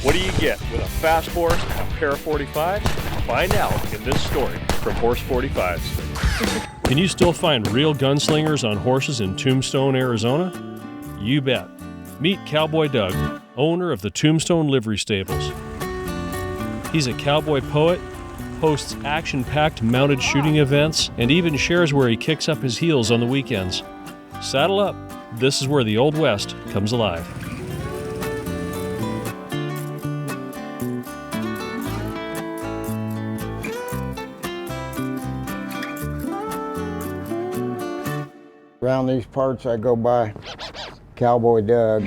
What do you get with a fast horse and a pair of 45s? Find out in this story from Horse 45s. Can you still find real gunslingers on horses in Tombstone, Arizona? You bet. Meet Cowboy Doug, owner of the Tombstone Livery Stables. He's a cowboy poet, hosts action-packed mounted shooting events, and even shares where he kicks up his heels on the weekends. Saddle up. This is where the Old West comes alive. Around these parts I go by Cowboy Doug.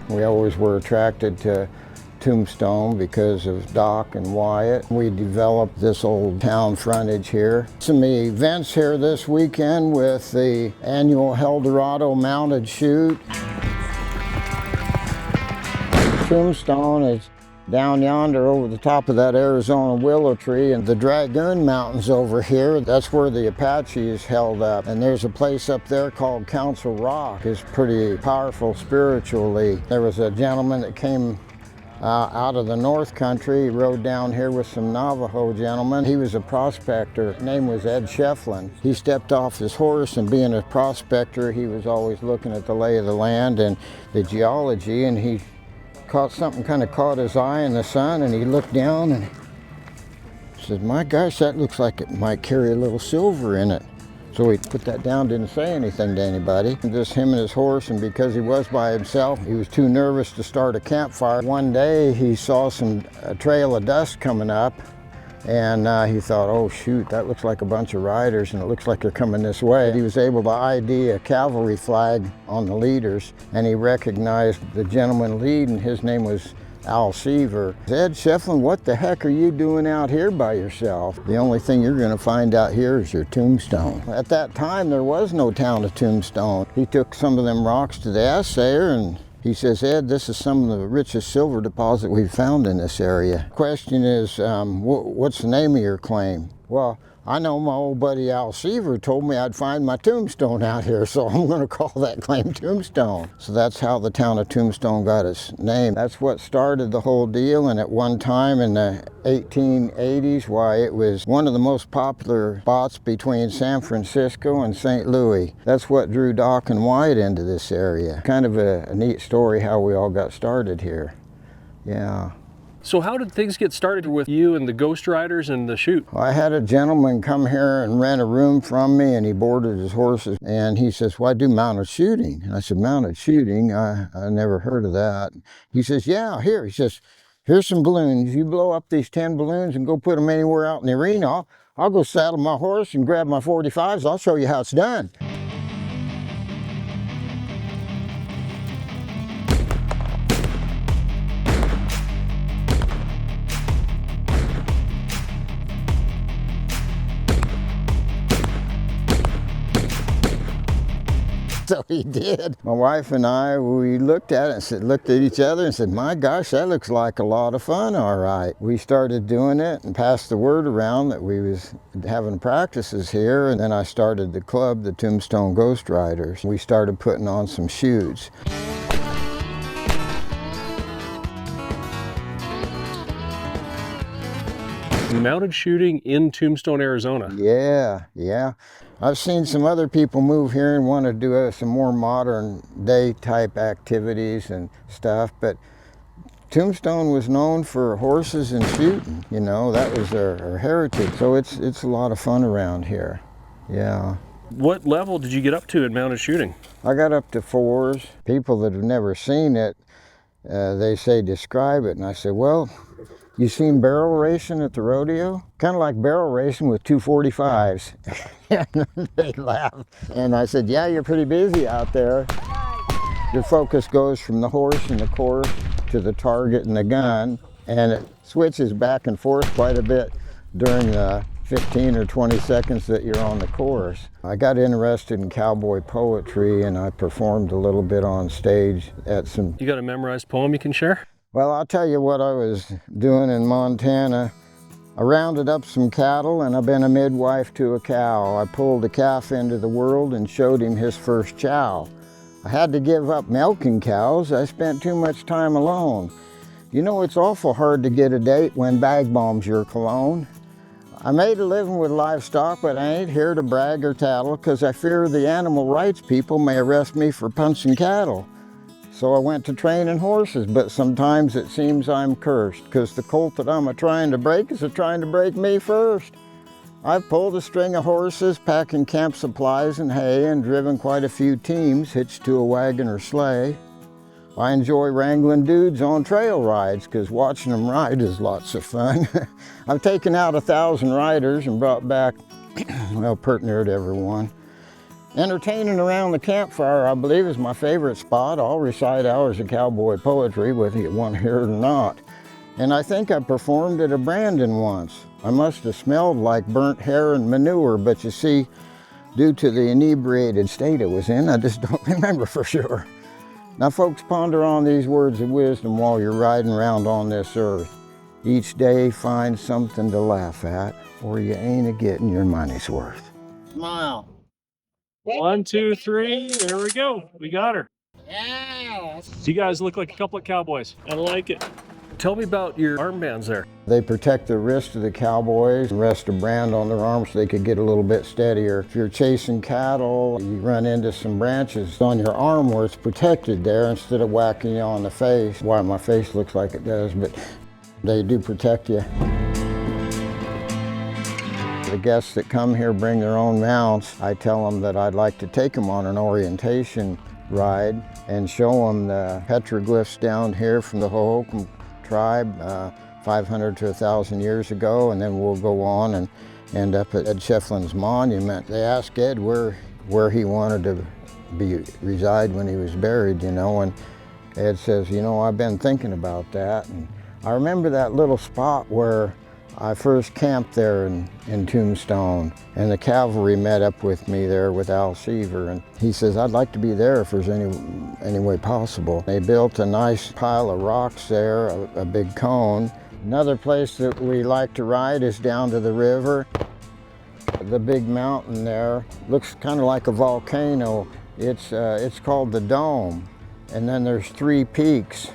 We always were attracted to Tombstone because of Doc and Wyatt. We developed this old town frontage here. Some events here this weekend with the annual Eldorado mounted shoot. Tombstone is down yonder over the top of that Arizona willow tree, and the Dragoon Mountains over here, that's where the Apache is held up. And there's a place up there called Council Rock. It's pretty powerful spiritually. There was a gentleman that came out of the North Country. He rode down here with some Navajo gentlemen. He was a prospector. His name was Ed Shefflin. He stepped off his horse, and being a prospector, he was always looking at the lay of the land and the geology, and he caught something, kind of caught his eye in the sun, and he looked down and said, "My gosh, that looks like it might carry a little silver in it." So he put that down, didn't say anything to anybody. And just him and his horse, and because he was by himself, he was too nervous to start a campfire. One day he saw a trail of dust coming up, and he thought, "Oh shoot, that looks like a bunch of riders, and it looks like they're coming this way." He was able to ID a cavalry flag on the leaders, and he recognized the gentleman leading. His name was Al Seaver. "Ed Shefflin, what the heck are you doing out here by yourself? The only thing you're going to find out here is your tombstone." At that time, there was no town of Tombstone. He took some of them rocks to the assayer, and he says, "Ed, this is some of the richest silver deposit we've found in this area. Question is, what's the name of your claim?" "Well, I know my old buddy Al Seaver told me I'd find my tombstone out here, so I'm going to call that claim Tombstone." So that's how the town of Tombstone got its name. That's what started the whole deal, and at one time in the 1880s, why, it was one of the most popular spots between San Francisco and St. Louis. That's what drew Doc and Wyatt into this area. Kind of a neat story how we all got started here. Yeah. So how did things get started with you and the Ghost Riders and the shoot? I had a gentleman come here and rent a room from me, and he boarded his horses, and he says, "Well, I do mounted shooting." And I said, "Mounted shooting? I never heard of that." He says, "Yeah, here." He says, "Here's some balloons. You blow up these 10 balloons and go put them anywhere out in the arena. I'll go saddle my horse and grab my 45s. I'll show you how it's done." So he did. My wife and I, we looked at it and looked at each other and said, "My gosh, that looks like a lot of fun, all right." We started doing it and passed the word around that we was having practices here, and then I started the club, the Tombstone Ghost Riders. We started putting on some shoots. Mounted shooting in Tombstone, Arizona. Yeah. I've seen some other people move here and want to do some more modern day type activities and stuff, but Tombstone was known for horses and shooting. You know, that was their heritage. So it's a lot of fun around here. Yeah. What level did you get up to in mounted shooting? I got up to 4s. People that have never seen it, they say, "Describe it." And I say, "Well, you seen barrel racing at the rodeo? Kind of like barrel racing with 2 45s. And they laughed. And I said, "Yeah, you're pretty busy out there." Your focus goes from the horse and the course to the target and the gun, and it switches back and forth quite a bit during the 15 or 20 seconds that you're on the course. I got interested in cowboy poetry, and I performed a little bit on stage at some... You got a memorized poem you can share? Well, I'll tell you what I was doing in Montana. I rounded up some cattle, and I've been a midwife to a cow. I pulled a calf into the world and showed him his first chow. I had to give up milking cows. I spent too much time alone. You know, it's awful hard to get a date when bag bomb's your cologne. I made a living with livestock, but I ain't here to brag or tattle, because I fear the animal rights people may arrest me for punching cattle. So I went to training horses, but sometimes it seems I'm cursed, because the colt that I'm a-trying to break is a-trying to break me first. I've pulled a string of horses, packing camp supplies and hay, and driven quite a few teams hitched to a wagon or sleigh. I enjoy wrangling dudes on trail rides, because watching them ride is lots of fun. I've taken out 1,000 riders and brought back, well, pert near to everyone. Entertaining around the campfire, I believe, is my favorite spot. I'll recite hours of cowboy poetry, whether you want to hear it or not. And I think I performed at a Brandon once. I must have smelled like burnt hair and manure, but you see, due to the inebriated state it was in, I just don't remember for sure. Now folks, ponder on these words of wisdom while you're riding around on this earth. Each day find something to laugh at, or you ain't a-getting your money's worth. Smile. 1, 2, 3, there we go. We got her. Yeah. You guys look like a couple of cowboys. I like it. Tell me about your armbands there. They protect the wrist of the cowboys and rest a brand on their arm so they could get a little bit steadier. If you're chasing cattle, you run into some branches on your arm where it's protected there instead of whacking you on the face. Why my face looks like it does, but they do protect you. The guests that come here bring their own mounts. I tell them that I'd like to take them on an orientation ride and show them the petroglyphs down here from the Hohokam tribe 500 to 1,000 years ago, and then we'll go on and end up at Ed Shefflin's monument. They asked Ed where he wanted to reside when he was buried, you know, and Ed says, you know, I've been thinking about that. And I remember that little spot where I first camped there in Tombstone, and the cavalry met up with me there with Al Seaver, and he says, I'd like to be there if there's any way possible. They built a nice pile of rocks there, a big cone. Another place that we like to ride is down to the river. The big mountain there looks kind of like a volcano. It's called the Dome, and then there's 3 peaks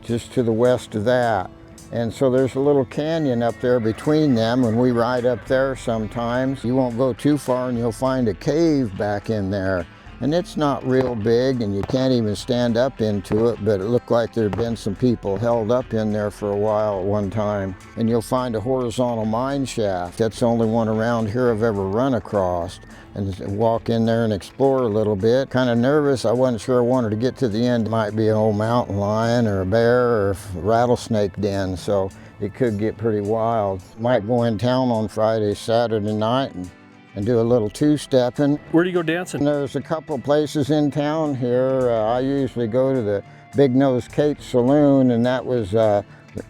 just to the west of that. And so there's a little canyon up there between them. When we ride up there sometimes, you won't go too far and you'll find a cave back in there. And it's not real big and you can't even stand up into it, but it looked like there'd been some people held up in there for a while at one time. And you'll find a horizontal mine shaft. That's the only one around here I've ever run across. And walk in there and explore a little bit. Kind of nervous, I wasn't sure I wanted to get to the end. It might be an old mountain lion or a bear or a rattlesnake den, so it could get pretty wild. Might go in town on Friday, Saturday night and do a little two-stepping. Where do you go dancing? There's a couple places in town here. I usually go to the Big Nose Kate Saloon, and that was the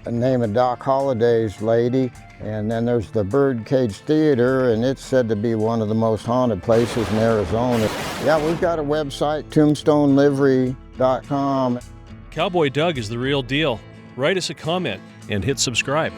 name of Doc Holliday's lady. And then there's the Birdcage Theater, and it's said to be one of the most haunted places in Arizona. Yeah, we've got a website, tombstonelivery.com. Cowboy Doug is the real deal. Write us a comment and hit subscribe.